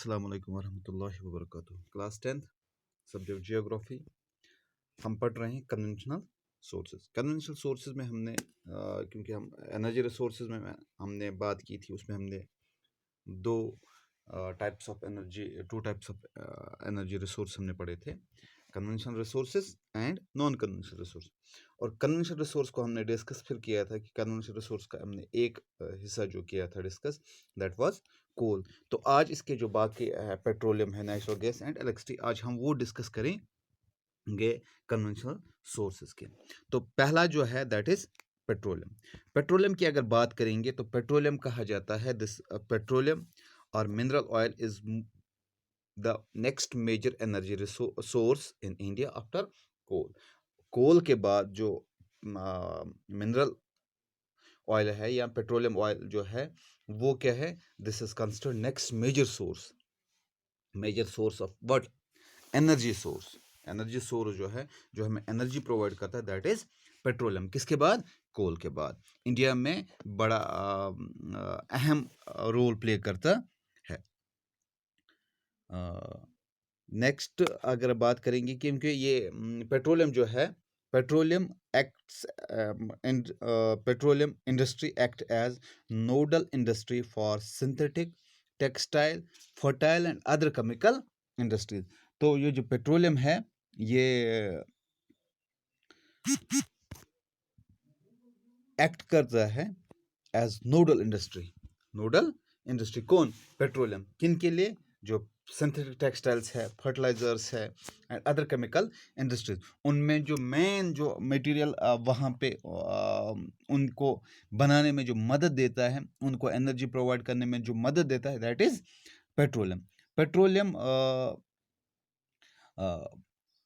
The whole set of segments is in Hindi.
अस्सलाम वालेकुम वरहमतुल्लाहि वबरकातुहू। Class 10th subject geography. हम पढ़ रहे हैं कन्वेंशनल सोर्सेज। कन्वेंशनल सोर्सेज में हमने क्योंकि हम एनर्जी रिसोर्सेज में हमने बात की थी, उसमें हमने दो types of energy two types of energy resource हमने पढ़े थे, conventional resources and non conventional resource. और कन्वेंशनल रिसोर्स को हमने डिस्कस फिर किया था कि कन्वेंशनल रिसोर्स का हमने एक हिस्सा जो किया था डिस्कस, दैट वाज कोल। तो आज इसके जो बाकी पेट्रोलियम है, नेचुरल गैस एंड इलेक्ट्रिसिटी, आज हम वो डिस्कस करेंगे कन्वेंशनल सोर्सेज के। तो पहला जो है दैट इज पेट्रोलियम। पेट्रोलियम की अगर बात करेंगे तो पेट्रोलियम कहा जाता है दिस पेट्रोलियम और mineral oil is the next major energy source in India after coal. Coal के बाद जो मिनरल ऑयल है या पेट्रोलियम ऑयल जो है वो क्या है, this is considered next major source of what, energy source. Energy source जो है, जो हमें एनर्जी प्रोवाइड करता है, दैट इज पेट्रोलियम। किसके बाद? कोल के बाद। इंडिया में बड़ा अहम रोल प्ले करता है। नेक्स्ट अगर बात करेंगे, क्योंकि ये पेट्रोलियम जो है, petroleum acts petroleum industry act as nodal industry for synthetic, textile, fertile and other chemical industries. तो ये जो पेट्रोलियम है ये एक्ट करता है as nodal industry. Nodal industry कौन? पेट्रोलियम। किन के लिए? जो सिंथेटिक टेक्सटाइल्स है, फर्टिलाइजर्स है एंड अदर केमिकल इंडस्ट्रीज, उनमें जो मेन जो मटेरियल वहाँ पे उनको बनाने में जो मदद देता है, उनको एनर्जी प्रोवाइड करने में जो मदद देता है, दैट इज पेट्रोलियम। पेट्रोलियम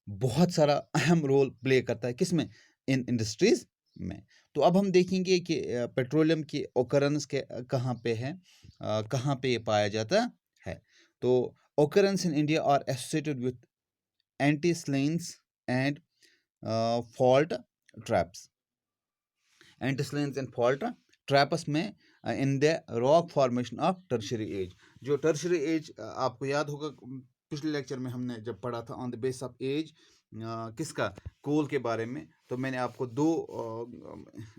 बहुत सारा अहम रोल प्ले करता है किसमें? इन इंडस्ट्रीज में। तो अब हम देखेंगे कि पेट्रोलियम की ओकरेंस के कहाँ पे है, कहाँ पे ये पाया जाता है। तो occurrence in India are associated with anticlines and fault traps. Anticlines and fault traps में in the rock formation of tertiary age. जो टर्शियरी एज आपको याद होगा, पिछले लेक्चर में हमने जब पढ़ा था on the base of age, किसका? कोल के बारे में। तो मैंने आपको दो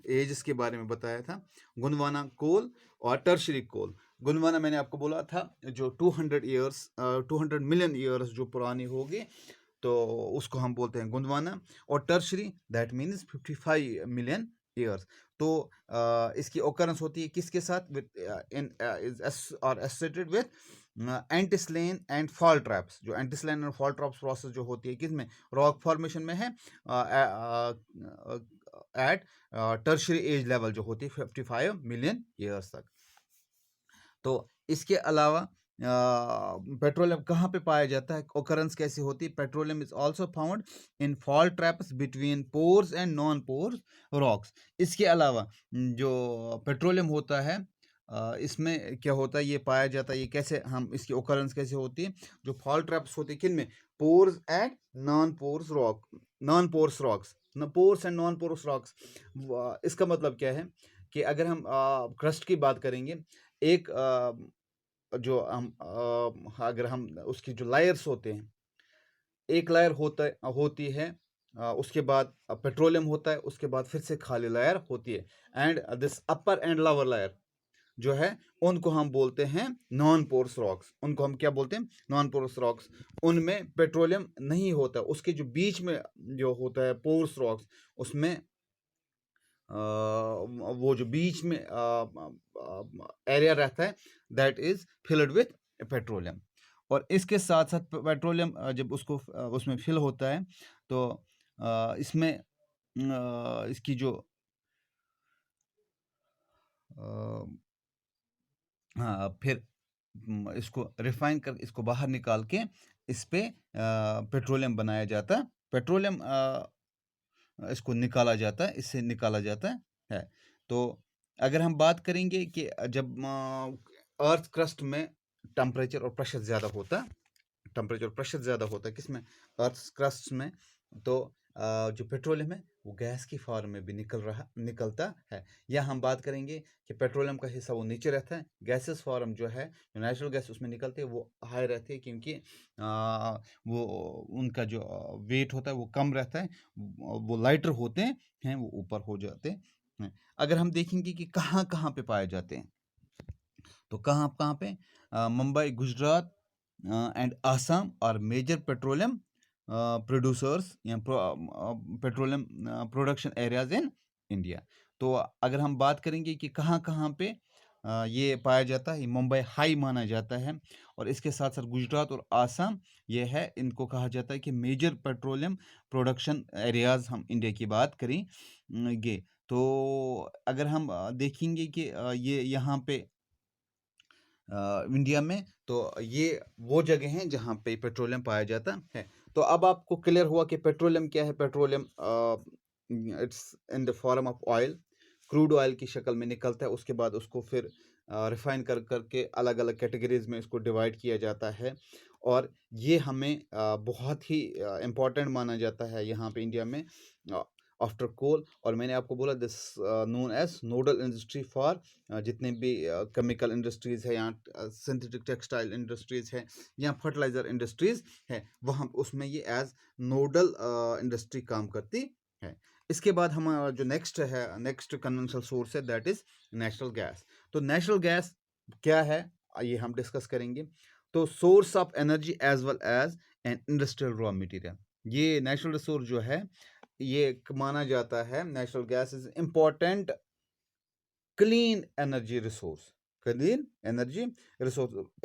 एजेस के बारे में बताया था, गुंडवाना कोल और टर्शियरी कोल। गुंडवाना मैंने आपको बोला था जो 200 मिलियन ईयर्स जो पुरानी होगी, तो उसको हम बोलते हैं गुंडवाना। और tertiary that means 55 million years. तो इसकी ओकरेंस होती है किसके साथ? विद और associated with anticline and fall traps. जो anticline and fall traps process जो होती है किसमें? रॉक फॉर्मेशन में है, एट टर्शियरी एज लेवल जो होती है 55 मिलियन ईयर्स तक। तो इसके अलावा पेट्रोलियम कहाँ पे पाया जाता है, ओकरेंस कैसी होती है? Petroleum is also found in fall traps between pores and non pores rocks. इसके अलावा जो पेट्रोलियम होता है, इसमें क्या होता है, ये पाया जाता है, ये कैसे, हम इसकी ओकरेंस कैसे होती है? जो फॉल ट्रैप्स होती है किन में? Pores and non pores rock, non pores rocks, pores and non pores rocks. इसका मतलब क्या है कि अगर हम क्रस्ट की बात करेंगे, एक जो हम अगर हम उसकी जो लायर्स होते हैं, एक लायर होती है, उसके बाद पेट्रोलियम होता है, उसके बाद फिर से खाली लायर होती है, and this upper and lower layer जो है उनको हम बोलते हैं नॉन पोर्स रॉक्स। उनको हम क्या बोलते हैं? Non pores rocks. उनमें पेट्रोलियम नहीं होता, उसके जो बीच में जो होता है पोर्स रॉक्स, उसमें वो जो बीच में एरिया रहता है, that is filled with petroleum. और इसके साथ साथ पेट्रोलियम जब उसको उसमें फिल होता है, तो इसमें इसकी जो हाँ, फिर इसको रिफाइन कर, इसको बाहर निकाल के इस पे पेट्रोलियम बनाया जाता है। पेट्रोलियम इसको निकाला जाता है, इससे निकाला जाता है। तो अगर हम बात करेंगे कि जब अर्थ क्रस्ट में टेम्परेचर और प्रेशर ज़्यादा होता है, टेम्परेचर प्रेशर ज़्यादा होता है किसमें? अर्थ क्रस्ट में। तो जो पेट्रोलियम है वो गैस की फॉर्म में भी निकलता है। या हम बात करेंगे कि पेट्रोलियम का हिस्सा वो नीचे रहता है, गैसेस फॉर्म जो है, जो नेचुरल गैस उसमें निकलती है वो हाई रहती है, क्योंकि वो उनका जो वेट होता है वो कम रहता है, वो लाइटर होते हैं, वो ऊपर हो जाते हैं। अगर हम देखेंगे कि कहाँ कहाँ पे पाए जाते हैं, तो कहाँ कहाँ पे मुंबई, गुजरात एंड आसाम और मेजर पेट्रोलियम प्रोड्यूसर्स या petroleum production areas in India. तो अगर हम बात करेंगे कि कहाँ कहाँ पे ये पाया जाता है, मुंबई हाई माना जाता है, और इसके साथ साथ गुजरात और आसाम ये है, इनको कहा जाता है कि मेजर पेट्रोलियम प्रोडक्शन एरियाज हम इंडिया की बात करेंगे। तो अगर हम देखेंगे कि ये यहाँ पे इंडिया में, तो ये वो जगह हैं जहाँ पे पेट्रोलियम पाया जाता है। तो अब आपको क्लियर हुआ कि पेट्रोलियम क्या है। Petroleum it's in the form of oil, crude oil की शक्ल में निकलता है, उसके बाद उसको फिर रिफाइन करके अलग अलग कैटेगरीज में इसको डिवाइड किया जाता है, और ये हमें बहुत ही इम्पोर्टेंट माना जाता है यहाँ पे इंडिया में आफ्टर कोल। और मैंने आपको बोला this known as nodal industry for जितने भी केमिकल इंडस्ट्रीज़ है, या सिंथेटिक टेक्सटाइल इंडस्ट्रीज़ है, या फर्टिलाइज़र इंडस्ट्रीज़ है, वहाँ उसमें ये एज नोडल इंडस्ट्री काम करती है। इसके बाद हमारा जो नेक्स्ट कन्वेंशनल सोर्स है, दैट इज़ नेचुरल गैस। तो नेचुरल गैस क्या है, ये हम डिस्कस करेंगे। तो source of energy as well as an industrial raw material, ये नेचुरल रिसोर्स जो है, ये माना जाता है natural gas is important clean energy resource.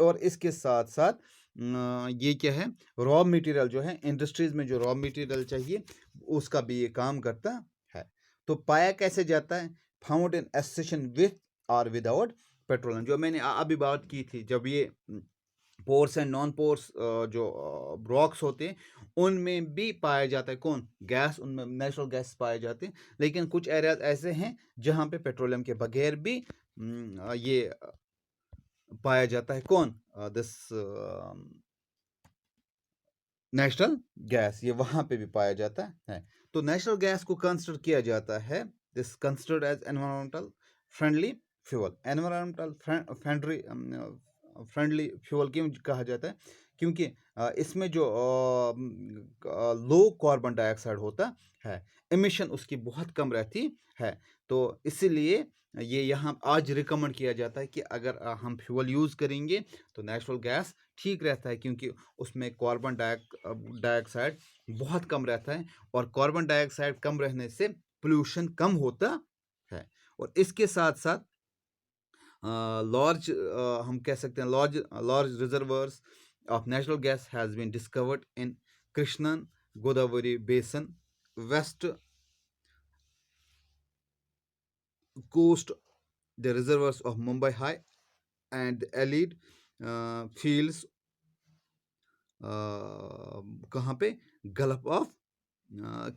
और इसके साथ साथ ये क्या है, रॉ मटेरियल जो है, इंडस्ट्रीज में जो रॉ मटेरियल चाहिए उसका भी ये काम करता है। तो पाया कैसे जाता है, फाउंड इन एसोसिएशन विथ और विदाउट पेट्रोलियम, जो मैंने अभी बात की थी, जब ये पोर्स एंड नॉन पोर्स जो रॉक्स होते हैं उनमें भी पाया जाता है कौन, गैस, उनमें नेचुरल गैस पाए जाते हैं। लेकिन कुछ एरियाज ऐसे हैं जहाँ पे पेट्रोलियम के बगैर भी ये पाया जाता है कौन, दिस नेचुरल गैस, ये वहाँ पे भी पाया जाता है। तो नेचुरल गैस को कंसिडर किया जाता है, this considered as environmental friendly fuel. Environmental friendly fuel क्यों कहा जाता है, क्योंकि इसमें जो लो कार्बन डाइऑक्साइड होता है, एमिशन उसकी बहुत कम रहती है। तो इसीलिए ये यहाँ आज रिकमेंड किया जाता है कि अगर हम फ्यूल यूज़ करेंगे तो नेचुरल गैस ठीक रहता है, क्योंकि उसमें कार्बन डाइऑक्साइड बहुत कम रहता है, और कार्बन डाइऑक्साइड कम रहने से पोल्यूशन कम होता है। और इसके साथ साथ लार्ज हम कह सकते हैं large reservoirs of natural gas has been discovered in Krishna Godavari basin, west coast, the reservoirs of Mumbai High and allied fields, कहाँ पे, गल्फ ऑफ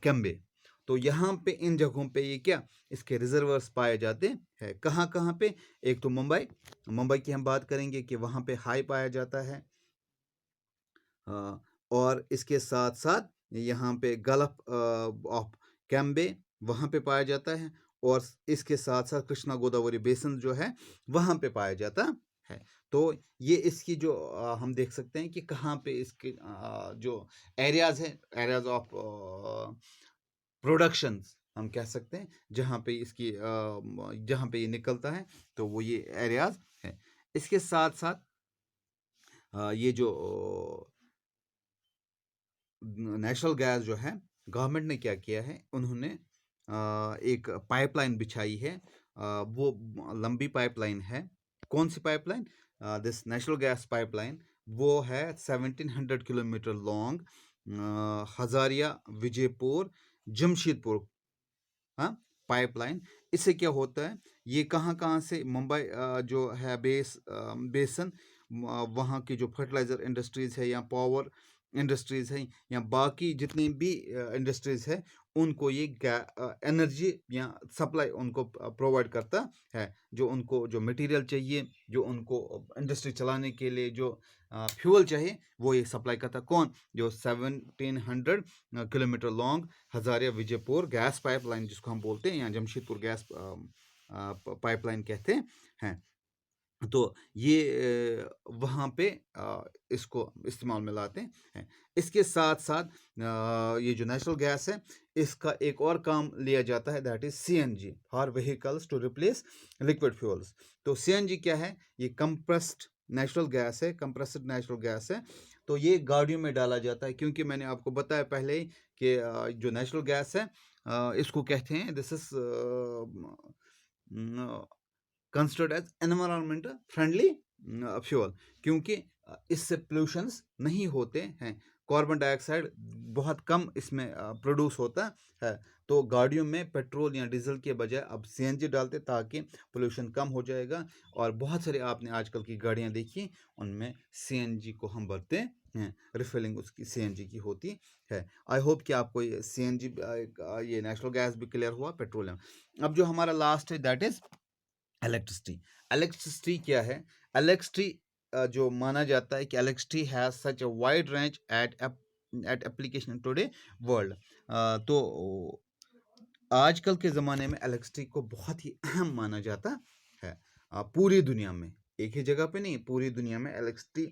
कैम्बे। तो यहाँ पे इन जगहों पे ये क्या, इसके रिजर्वर्स पाए जाते हैं। कहाँ कहाँ पे, एक तो मुंबई की हम बात करेंगे कि वहाँ पे हाई पाया जाता है, और इसके साथ साथ यहाँ पे गल्फ ऑफ कैम्बे वहाँ पे पाया जाता है, और इसके साथ साथ कृष्णा गोदावरी बेसन जो है वहाँ पे पाया जाता है। तो ये इसकी जो हम देख सकते हैं कि कहाँ पे इसके जो एरियाज हैं, एरियाज ऑफ प्रोडक्शंस हम कह सकते हैं, जहाँ पे इसकी जहाँ पे ये निकलता है, तो वो ये एरियाज हैं। इसके साथ साथ ये जो नेचुरल गैस जो है, गवर्नमेंट ने क्या किया है, उन्होंने एक पाइपलाइन बिछाई है, वो लंबी पाइपलाइन है। कौन सी pipeline, this natural gas pipeline, वो है 1700 किलोमीटर लॉन्ग, हजारिया, विजयपुर, जमशेदपुर, हाँ, पाइपलाइन। इससे क्या होता है, ये कहाँ कहाँ से मुंबई जो है बेसन, वहाँ की जो फर्टिलाइज़र इंडस्ट्रीज़ है, या पावर इंडस्ट्रीज़ है, या बाकी जितनी भी इंडस्ट्रीज़ है, उनको ये एनर्जी या सप्लाई उनको प्रोवाइड करता है, जो उनको जो मटेरियल चाहिए, जो उनको इंडस्ट्री चलाने के लिए जो फ्यूल चाहिए वो ये सप्लाई करता है। कौन? जो 1700 kilometre long Hazaria Vijaypur gas pipeline जिसको हम बोलते हैं, या जमशेदपुर गैस पाइपलाइन कहते हैं। तो ये वहाँ पे इसको इस्तेमाल में लाते हैं। इसके साथ साथ ये जो नेचुरल गैस है इसका एक और काम लिया जाता है, that is CNG for vehicles to replace liquid fuels. तो CNG क्या है? ये कंप्रेस्ड नेचुरल गैस है, कंप्रेस्ड नेचुरल गैस है। तो ये गाड़ियों में डाला जाता है, क्योंकि मैंने आपको बताया पहले ही कि जो नेचुरल गैस है इसको कहते हैं, this is considered as environment friendly fuel, क्योंकि इससे पोल्यूशंस नहीं होते हैं। कार्बन डाइऑक्साइड बहुत कम इसमें प्रोड्यूस होता है। तो गाड़ियों में पेट्रोल या डीजल के बजाय अब CNG डालते ताकि पोल्यूशन कम हो जाएगा। और बहुत सारे आपने आजकल की गाड़ियां देखी उनमें CNG को हम भरते हैं, रिफिलिंग उसकी CNG की होती है। आई होप कि आपको ये CNG ये नेचुरल गैस भी क्लियर हुआ, पेट्रोलियम। अब जो हमारा लास्ट है दैट इज इलेक्ट्रिसिटी। इलेक्ट्रिसिटी क्या है? इलेक्ट्रिसिटी जो माना जाता है कि electricity has such a wide range at application today world. तो आजकल के ज़माने में इलेक्ट्रिसिटी को बहुत ही अहम माना जाता है। पूरी दुनिया में, एक ही जगह पे नहीं, पूरी दुनिया में इलेक्ट्रिसिटी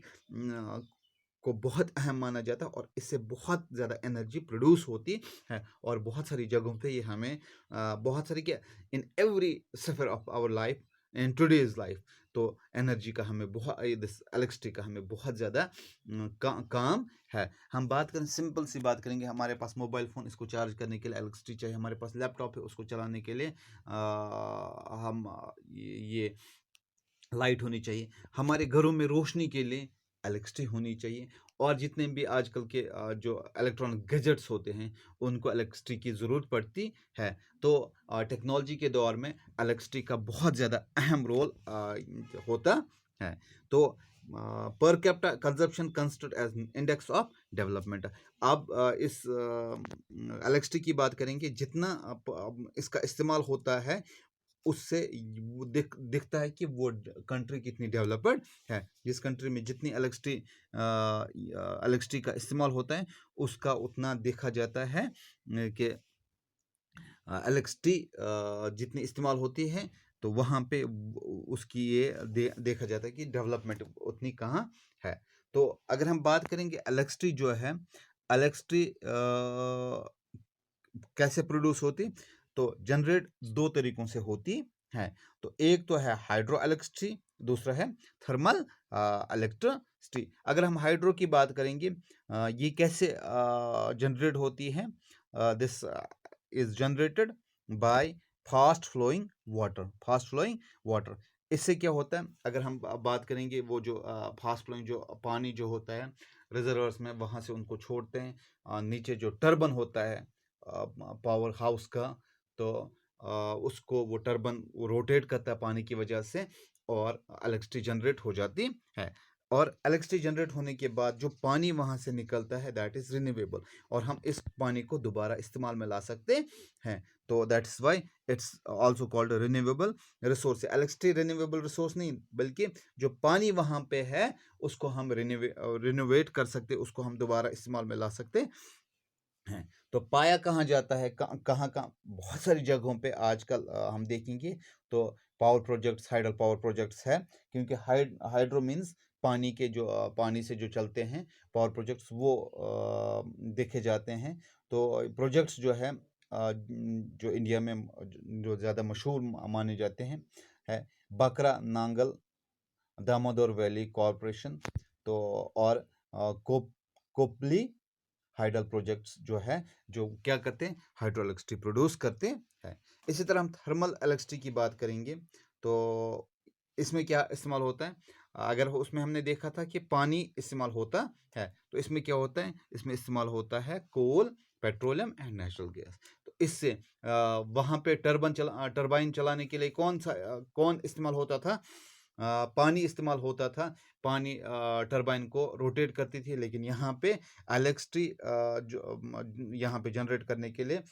को बहुत अहम माना जाता है और इससे बहुत ज़्यादा एनर्जी प्रोड्यूस होती है। और बहुत सारी जगहों पे ये हमें बहुत सारी क्या, in every sphere of our life, in today's life, तो एनर्जी का हमें बहुत, इलेक्ट्रिसिटी का हमें बहुत ज़्यादा काम है। हम बात करें, सिंपल सी बात करेंगे, हमारे पास मोबाइल फ़ोन, इसको चार्ज करने के लिए इलेक्ट्रिसिटी चाहिए। हमारे पास लैपटॉप है, उसको चलाने के लिए हम ये लाइट होनी चाहिए। हमारे घरों में रोशनी के लिए इलेक्ट्रिसिटी होनी चाहिए। और जितने भी आजकल के जो इलेक्ट्रॉनिक गैजेट्स होते हैं उनको इलेक्ट्रिसिटी की ज़रूरत पड़ती है। तो टेक्नोलॉजी के दौर में इलेक्ट्रिसिटी का बहुत ज़्यादा अहम रोल होता है। तो per capita consumption considered as index of development. अब इस इलेक्ट्रिसिटी की बात करेंगे, जितना इसका इस्तेमाल होता है उससे वो दिखता है कि वो कंट्री कितनी डेवलप्ड है। जिस कंट्री में जितनी इलेक्ट्रिसिटी का इस्तेमाल होता है उसका उतना देखा जाता है कि इलेक्ट्रिसिटी जितनी इस्तेमाल होती है तो वहाँ पे उसकी ये देखा जाता है कि डेवलपमेंट उतनी कहाँ है। तो अगर हम बात करेंगे इलेक्ट्रिसिटी जो है, इलेक्ट्रिसिटी कैसे प्रोड्यूस होती, तो जनरेट दो तरीकों से होती है। तो एक तो है हाइड्रो इलेक्ट्रिसिटी, दूसरा है थर्मल इलेक्ट्रिसिटी। अगर हम हाइड्रो की बात करेंगे, ये कैसे जनरेट होती है? This is generated by fast flowing water. इससे क्या होता है, अगर हम बात करेंगे, वो जो फास्ट फ्लोइंग जो पानी जो होता है रिजर्वर्स में, वहाँ से उनको छोड़ते हैं, नीचे जो टर्बन होता है पावर हाउस का, तो उसको वो टर्बन वो रोटेट करता है पानी की वजह से और इलेक्ट्रिसिटी जनरेट हो जाती है। और इलेक्ट्रिसिटी जनरेट होने के बाद जो पानी वहाँ से निकलता है दैट इज़ रिन्यूएबल, और हम इस पानी को दोबारा इस्तेमाल में ला सकते हैं। तो that is why it's also called renewable resource. Electricity renewable resource नहीं, बल्कि जो पानी वहाँ पे है उसको हम रिन्यूवेट कर सकते, उसको हम दोबारा इस्तेमाल में ला सकते हैं। तो पाया कहाँ जाता है, कहाँ बहुत सारी जगहों पे आजकल हम देखेंगे तो power projects, hydel power projects है, क्योंकि हाइड्रो मीन्स पानी के जो पानी से जो चलते हैं पावर प्रोजेक्ट्स, वो देखे जाते हैं। तो प्रोजेक्ट्स जो है जो इंडिया में जो ज़्यादा मशहूर माने जाते हैं है बकरा नांगल दामोदर वैली कॉरपोरेशन, तो और कोपली हाइडल प्रोजेक्ट्स जो है, जो क्या करते हैं, हाइड्रो इलेक्ट्रिसिटी प्रोड्यूस करते हैं। इसी तरह हम थर्मल इलेक्ट्रिसिटी की बात करेंगे तो इसमें क्या इस्तेमाल होता है? अगर उसमें हमने देखा था कि पानी इस्तेमाल होता है, तो इसमें क्या होता है, इसमें इस्तेमाल होता है कोल, पेट्रोलियम एंड नेचुरल गैस। तो इससे वहाँ पे टर्बाइन चलाने के लिए कौन इस्तेमाल होता था? पानी इस्तेमाल होता था, पानी टरबाइन को रोटेट करती थी, लेकिन यहाँ पे इलेक्ट्रिसिटी यहाँ पे जनरेट करने के लिए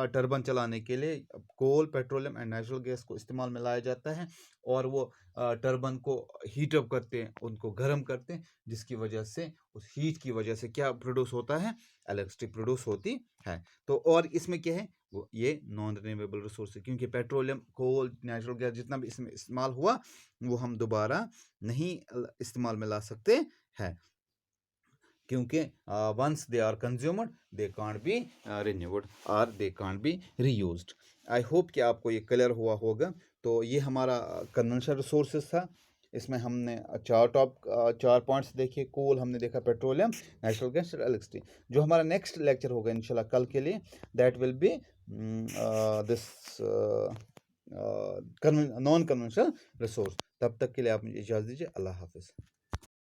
टरबाइन चलाने के लिए कोल, पेट्रोलियम एंड नेचुरल गैस को इस्तेमाल में लाया जाता है, और वो टरबाइन को हीट अप करते हैं, उनको गर्म करते हैं, जिसकी वजह से उस हीट की वजह से क्या प्रोड्यूस होता है, इलेक्ट्रिसिटी प्रोड्यूस होती है। तो और इसमें क्या है, वो ये नॉन रिन्यूएबल रिसोर्स है, क्योंकि पेट्रोलियम, कोल, नेचुरल गैस जितना भी इसमें इस्तेमाल हुआ वो हम दोबारा नहीं इस्तेमाल में ला सकते हैं, क्योंकि once they are consumed they can't be renewed और they can't be reused. I hope कि आपको ये क्लियर हुआ होगा। तो ये हमारा कन्वेंशनल रिसोर्सेज था, इसमें हमने चार पॉइंट्स देखे, कोल हमने देखा, पेट्रोलियम, नेचुरल गैस, इलेक्ट्रिसिटी। जो हमारा नेक्स्ट लेक्चर होगा इंशाल्लाह कल के लिए, that will be this non conventional resource. तब तक के लिए आप मुझे इजाज़त दीजिए। अल्लाह हाफिज़।